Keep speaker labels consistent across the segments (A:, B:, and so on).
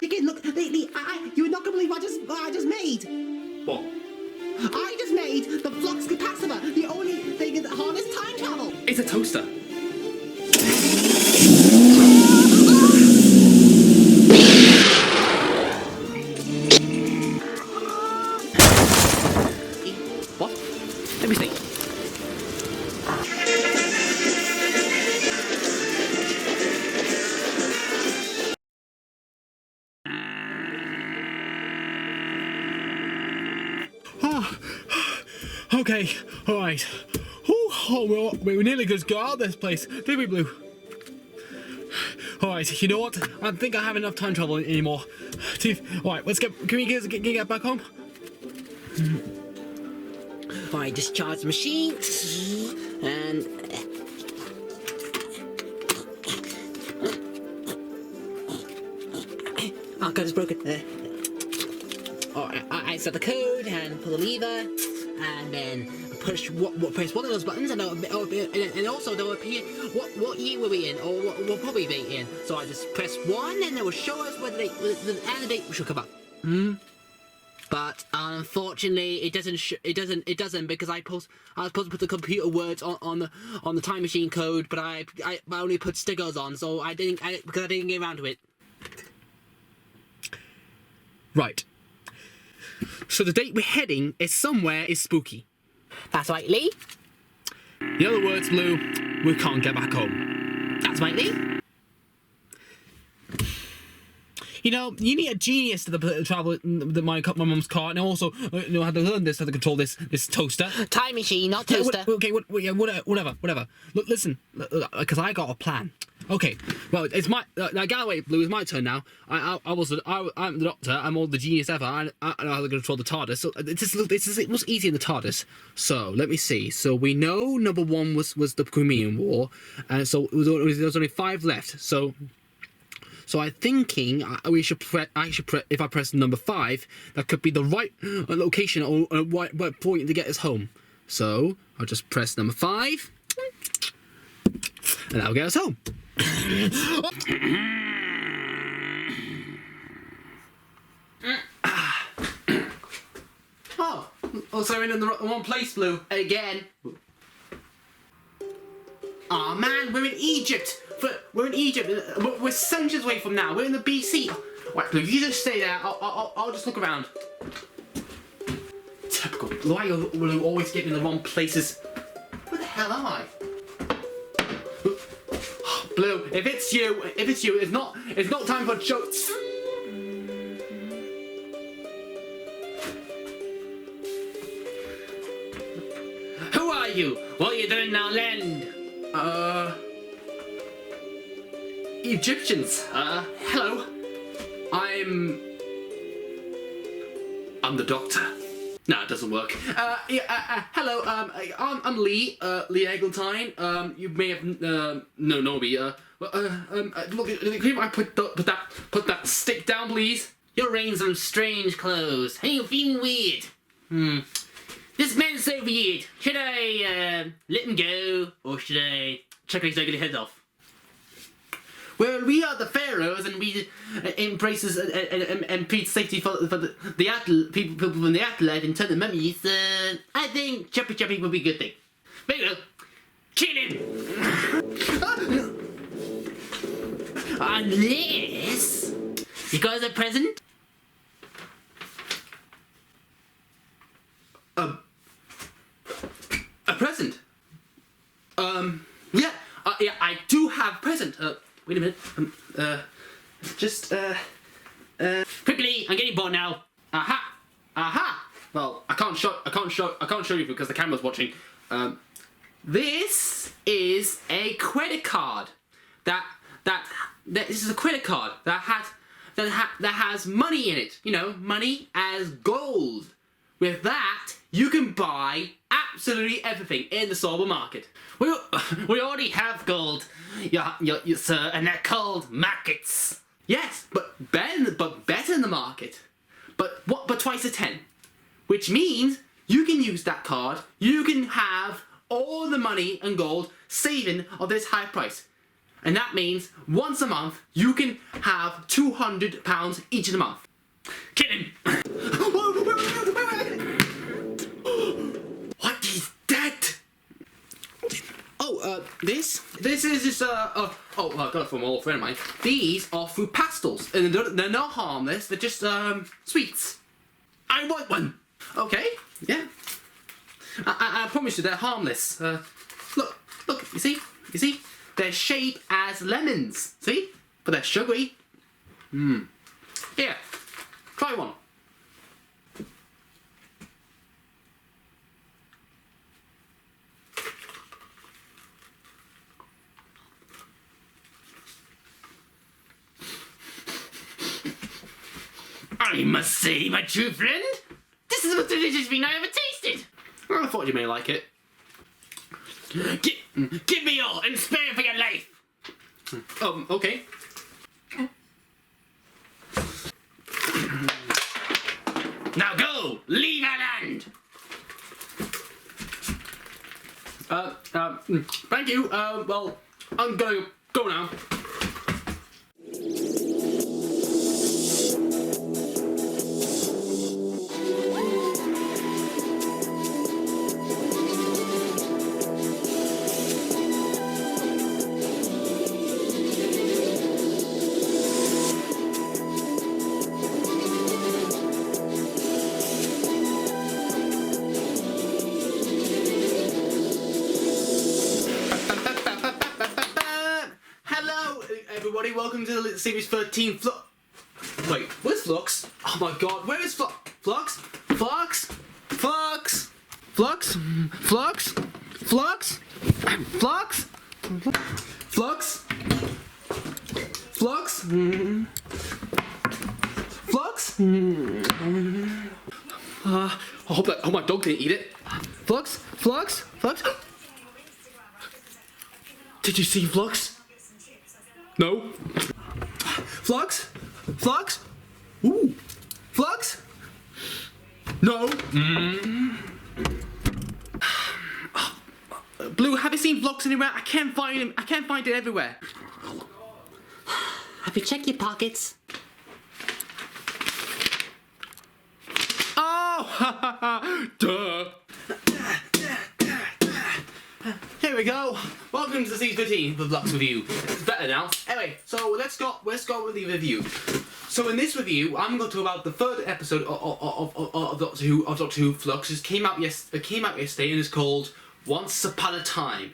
A: Again, look, you're not gonna believe what I just made.
B: What?
A: I just made the Flux capacitor, the only thing that harness time travel.
B: It's a toaster. What? Let me see.
C: Okay, alright. Oh, we nearly just got out of this place, did we, Blue? Alright, you know what? I think I have enough time travel anymore. Alright, can we get back home?
A: Alright, discharge the machine. And... oh, God, it's broken. Alright, I set the code and pull the lever. And then press one of those buttons, and also there will appear what year we'll be in, or what we'll probably be in. So I just press 1, and it will show us whether the date should come up. But unfortunately, it doesn't because I was supposed to put the computer words on the time machine code, but I only put stickers on, so I didn't get around to it.
C: Right. So the date we're heading is somewhere is spooky.
A: That's right, Lee.
C: In other words, Blue, we can't get back home.
A: That's right, Lee.
C: You know, you need a genius to travel my mum's car, and also know how to learn this, how to control this toaster.
A: Time machine, not toaster.
C: Whatever. Look, listen, because I got a plan. Okay, well, it's my now Galloway, Blue, it's my turn now. I'm the Doctor. I'm all the genius ever. I know how to control the TARDIS. So it's much easier in the TARDIS. So let me see. So we know number 1 was the Crimean War, and so there was only 5 left. So I'm thinking I should if I press number 5, that could be the right location or right point to get us home. So I'll just press number 5, and that'll get us home. So we're in the wrong place, Blue.
A: Again.
C: Oh man, we're in Egypt. We're centuries away from now. We're in the BC. Right, Blue, you just stay there. I'll just look around. Typical. Why will you always get me in the wrong places? Where the hell am I? Blue, if it's you, it's not time for jokes.
A: Who are you? What are you doing now, land?
C: Egyptians. Hello. I'm the Doctor. No, it doesn't work. Hello. I'm Lee. Lee Eglantine. You may have know me. Look. Can I put that stick down, please?
A: You're wearing some strange clothes. Hey, you're feeling weird. This man's so weird. Should I let him go, or should I check his ugly head off?
C: Well, we are the pharaohs, and we embraces and preach safety for the people from the afterlife and turn the mummies. I think Chuppy would be a good thing.
A: Very well. Kill him! Unless you guys are present.
C: A present? Yeah. Yeah, I do have a present. Wait a minute.
A: Quickly, I'm getting bored now.
C: Aha! Well, I can't show you because the camera's watching. This is a credit card. This is a credit card that has money in it. You know, money as gold. With that, you can buy absolutely everything in the silver market.
A: We already have gold, sir, and they're called markets.
C: Yes, but better in the market. But twice a 10, which means you can use that card. You can have all the money and gold saving of this high price. And that means once a month you can have £200 each of the month. Kidding! What is that? Oh, this is just I got it from an old friend of mine. These are fruit pastels, and they're not harmless. They're just sweets. I want one. Okay, yeah. I promise you, they're harmless. Look, you see, they're shaped as lemons. See, but they're sugary. Here, try one. I must say, my true friend, this is the most delicious thing I ever tasted. Well, I thought you may like it. Give me all and spare for your life. Okay. Now go, leave our land. Thank you. Well, I'm gonna go now. Everybody, welcome to the series 13 Flux. Wait, where's Flux? Oh my god, where is Flux? Flux? Flux? Flux? Flux? Flux? Flux? Flux? Flux? Flux? Flux? I hope my dog didn't eat it. Flux? Flux? Flux? Did you see Flux? No. Flux? Flux? Ooh. Flux? No. Blue, have you seen Flux anywhere? I can't find him. I can't find it everywhere.
A: Have you checked your pockets?
C: Oh! Duh. Here we go. Welcome to season 15 of Flux review. It's better now. Anyway, so let's go with the review. So in this review, I'm going to talk about the third episode of Doctor Who Flux. It came out yesterday and it's called Once Upon a Time.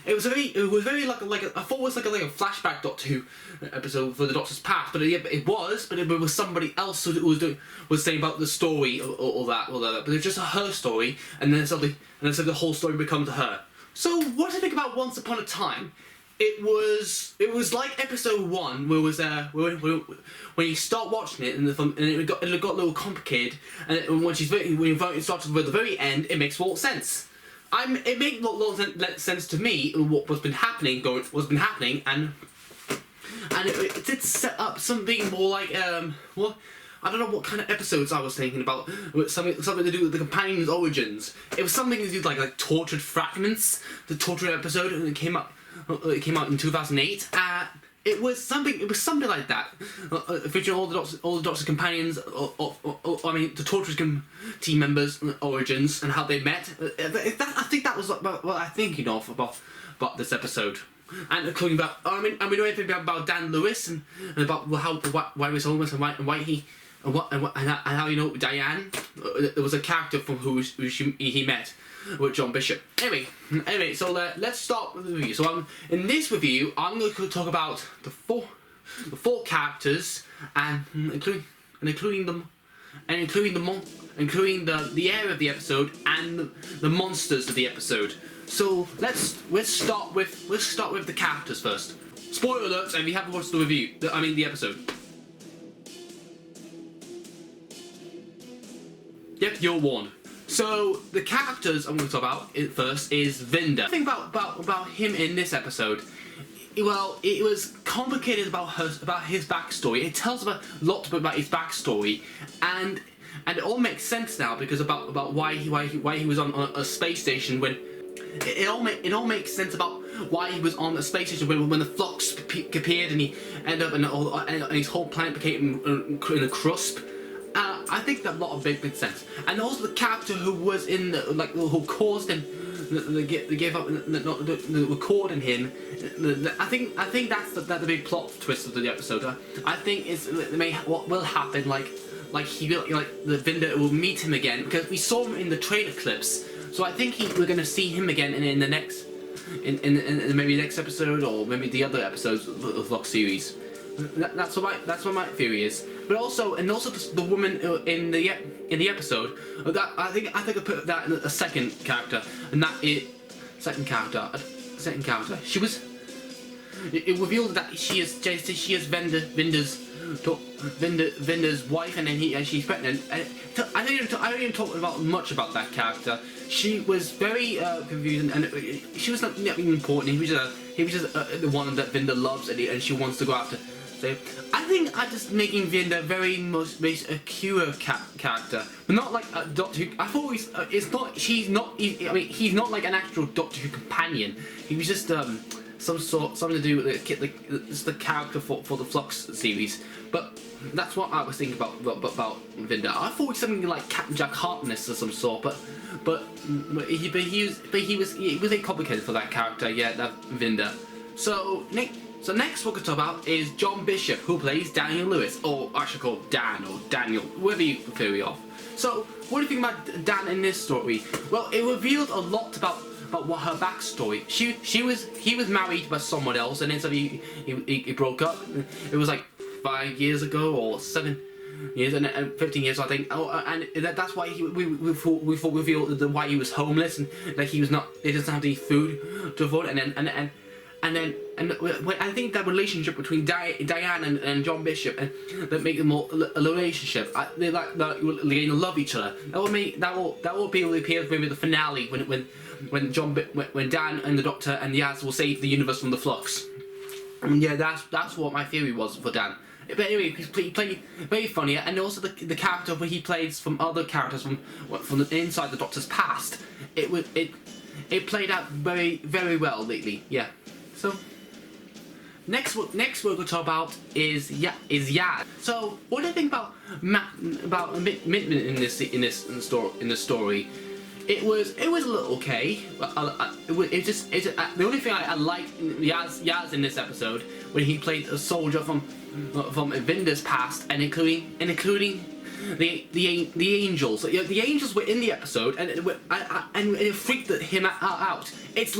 C: It was very like I thought it was like a flashback Doctor Who episode for the Doctor's past, but it was somebody else who was saying about the story or that, but it's just her story, and then suddenly the whole story becomes her. So what do you think about Once Upon a Time? It was like episode 1, where it was when you start watching it and it got a little complicated, and when it starts at the very end, it makes more sense. It made a lot of sense to me what's been happening, and it did set up something more like I don't know what kind of episodes I was thinking about. Something to do with the companion's origins. It was something to do with like tortured fragments, the tortured episode, and it came out in 2008. It was something like that. Featuring all the Doctor's companions, the tortured team members' origins and how they met. I think that was what I'm thinking of about this episode. And talking about, we know anything about Dan Lewis and about why he was homeless and why he. And how you know Diane? There was a character from who he met with John Bishop. Anyway, so let's start with the review. So in this review, I'm going to talk about the four characters and including the area of the episode and the monsters of the episode. So let's start with the characters first. Spoiler alerts if you haven't watched the episode. Yep, you're warned. So the characters I'm going to talk about first is Vinda. The thing about him in this episode, well, it was complicated about his backstory. It tells a lot about his backstory, and it all makes sense now because about why he was on a space station when it all makes sense about why he was on the space station when the Flux appeared and he ended up and his whole planet became in a crusp. I think that a lot of big sense, and also the character who was in the, like, who caused him, gave up the recording him. I think that's the big plot twist of the episode. I think what will happen, like he will, like the Vinder will meet him again, because we saw him in the trailer clips. So I think we're gonna see him again in the next, in maybe the next episode or maybe the other episodes of the Flux series. That's what my theory is. But also, the woman in the episode, that I think I put that in a second character, and that is second character. She was. It revealed that she is Vinder's wife, and then she's pregnant. And I don't even talk about much about that character. She was very confusing, and she was not even important. He was just the one that Vinder loves, and she wants to go after. So I think I'm just making Vinder very most a Cure character, but not like a Doctor Who. I thought he's not like an actual Doctor Who companion. He was just something to do with the character for the Flux series. But that's what I was thinking about Vinder. I thought it was something like Captain Jack Harkness or some sort, but he was complicated for that character. Yeah, that Vinder. So next we're going to talk about is John Bishop, who plays Daniel Lewis, or actually called Dan or Daniel, whatever you theory of. So what do you think about Dan in this story? Well, it revealed a lot about what her backstory. He was married by someone else, and then so he broke up. It was like 5 years ago or 7 years and 15 years, I think. And that's why we thought why he was homeless, and like he doesn't have any food to afford. And I think that relationship between Diane and John Bishop, and that make them a relationship. They love each other. That will be appeared maybe the finale when Dan and the Doctor and Yaz will save the universe from the Flux. And yeah, that's what my theory was for Dan. But anyway, he played very funny, and also the character where he plays from other characters from inside the Doctor's past. It played out very, very well lately. Yeah. So next we're going to talk about is Yaz. So what do you think about Mintman in this story? It was a little okay. The only thing I liked Yaz in this episode when he played a soldier from Vinder's past, and including the angels. The angels were in the episode, and it freaked him out. It's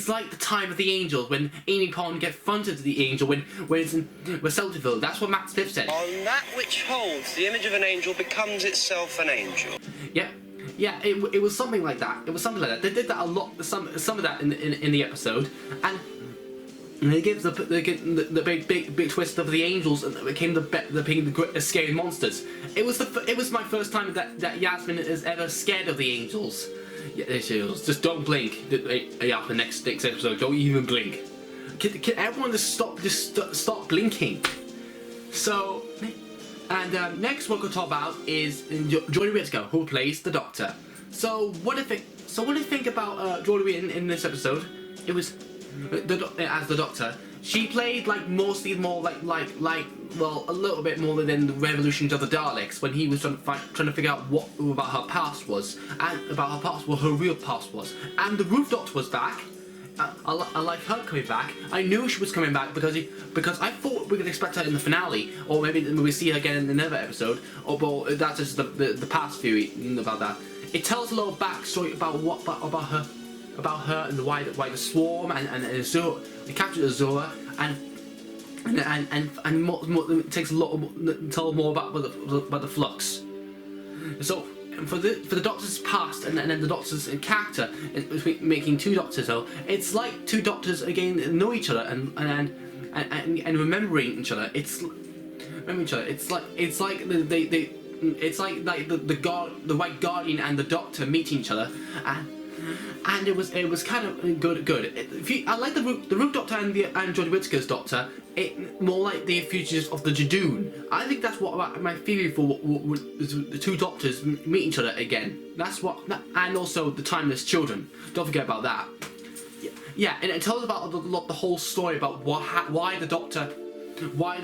C: like the time of the angels when Amy Pond gets fronted to the angel when it's in Celtiville. That's what Matt Smith said.
D: On that which holds the image of an angel becomes itself an angel.
C: Yeah, it was something like that. They did that a lot. Some of that in the episode, and they gave the big twist of the angels, and became the scary monsters. It was my first time that Yasmin is ever scared of the angels. Yeah, just don't blink. Yeah, the next episode, don't even blink. Can everyone just stop blinking? So, and next we're going to talk about is Jodie Whittaker, who plays the Doctor. So what do you think about Jodie in this episode? It was as the Doctor. She played like mostly more like a little bit more than the Revolutions of the Daleks, when he was trying to figure out what about her past was, and about her past, what her real past was. And the Roof Doctor was back. I like her coming back. I knew she was coming back because I thought we could expect her in the finale, or maybe we see her again in another episode. Or that's just the past theory about that. It tells a little backstory about her and why the Swarm and Azura, they captured Azura, and more, it takes a lot to tell more about the Flux. So for the Doctor's past and then the Doctor's character, making two Doctors, though, it's like two Doctors again know each other and remembering each other. It's like the White Guardian and the Doctor meeting each other, and it was kind of good. I like the Roof Doctor and Jodie Whittaker's Doctor. It more like the futures of the Jadoon. I think that's what my theory for what the two Doctors meet each other again. That's what, and also the Timeless Children. Don't forget about that. Yeah. Yeah, and it tells about the whole story about why the Doctor was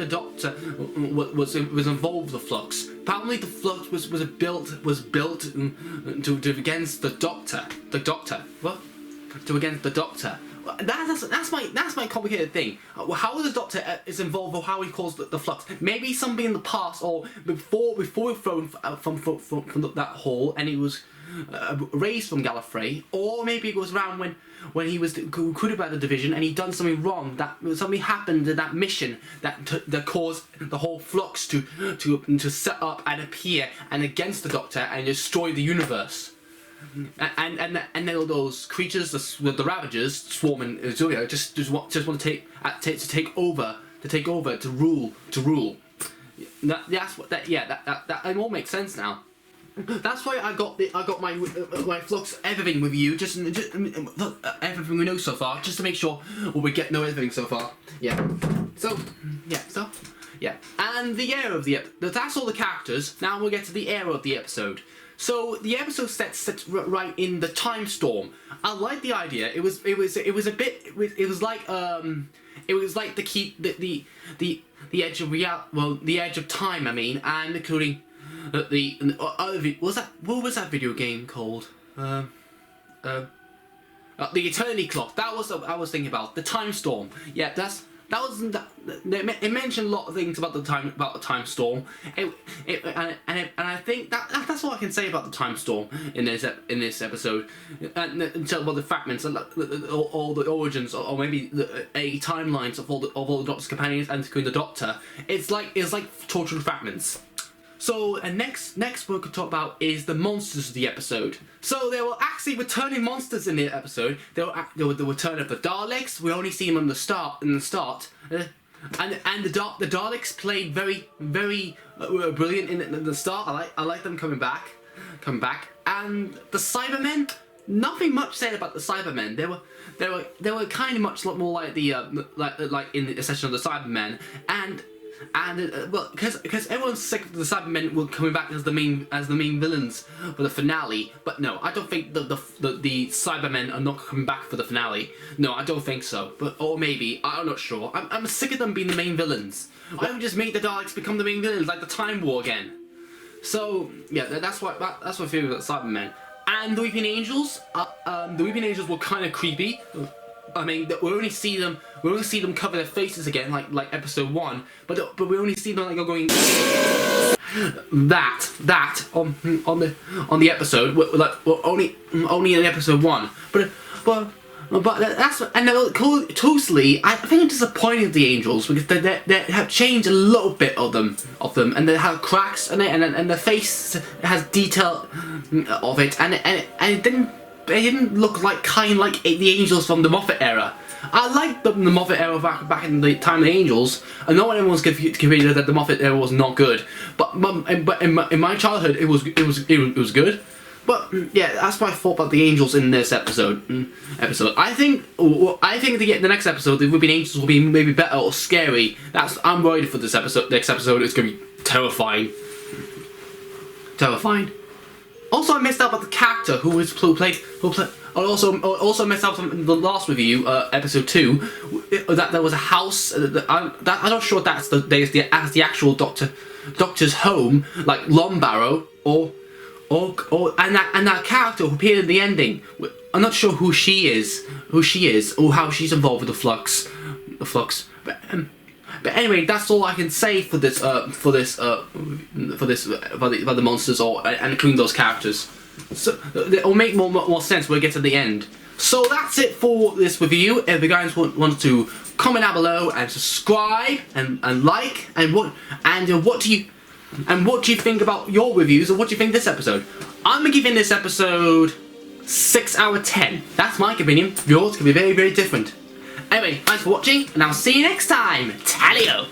C: involved with the Flux. Apparently, the Flux was built to against the Doctor. What? To against the Doctor. That's my complicated thing. How the Doctor is involved, or how he calls the Flux. Maybe something in the past, or before we thrown from that hole, and he was raised from Gallifrey, or maybe it was around when he was recruited by the division and he'd done something wrong, that something happened in that mission that caused the whole Flux to set up and appear and against the Doctor and destroy the universe. And then all those creatures, the Ravagers, swarming Azuria, just want to take over to rule. That it all makes sense now. That's why I got my Flux everything with you, just everything we know so far, just to make sure we know everything so far. Yeah. And the era of the episode. That's all the characters. Now we'll get to the era of the episode. So the episode sets right in the time storm. I like the idea. It was like the edge of the edge of time. I mean, and including the other what was that video game called? The Eternity Clock. That was what I was thinking about. The time storm. Yeah, it mentioned a lot of things about the time storm. And I think that's all I can say about the time storm in this episode. Until the fragments, all the origins, or maybe the timelines of all the Doctor's companions, and including the Doctor. It's like tortured fragments. So, and next we could talk about is the monsters of the episode. So there were actually returning monsters in the episode. There were the return of the Daleks. We only see them in the start, and the Daleks played very brilliant in the start. I like them coming back, and the Cybermen. Nothing much said about the Cybermen. They were kind of much more like the like in the session of the Cybermen, and well, because everyone's sick of the Cybermen were coming back as the main villains for the finale. But no, I don't think the Cybermen are not coming back for the finale. No, I don't think so. But or maybe, I'm not sure. I'm sick of them being the main villains. Why don't we just make the Daleks become the main villains, like the Time War again? So yeah, that's what I feel about the Cybermen. And the Weeping Angels. The Weeping Angels were kind of creepy. I mean, we only see them cover their faces again, like episode 1, but we only see them like going that on the episode, only in episode 1, but that's, and totally, I think I'm disappointed with the Angels because they have changed a little bit of them, and they have cracks in it, and the face has detail of it, and it didn't. They didn't look like the Angels from the Moffat era. I liked the Moffat era back in the time of the Angels. I know everyone's convinced that the Moffat era was not good, but in my childhood it was good. But yeah, that's what I thought about the Angels in this episode. I think the next episode, the Weeping Angels will be maybe better or scary. I'm worried for this episode. Next episode, it's gonna be terrifying. Also, I missed out about the character who played. Also missed out on the last review, episode 2, that there was a house. I'm not sure that's the actual Doctor's home, like Lombarrow, and that character who appeared in the ending. I'm not sure who she is, or how she's involved with the Flux. But anyway, that's all I can say for the monsters, and including those characters. So it'll make more sense when we get to the end. So that's it for this review. If you guys want to comment down below and subscribe and like, and what do you think about your reviews, or what do you think of this episode? I'm giving this episode 6 out of 10. That's my opinion. Yours could be very, very different. Anyway, thanks for watching, and I'll see you next time. Talio!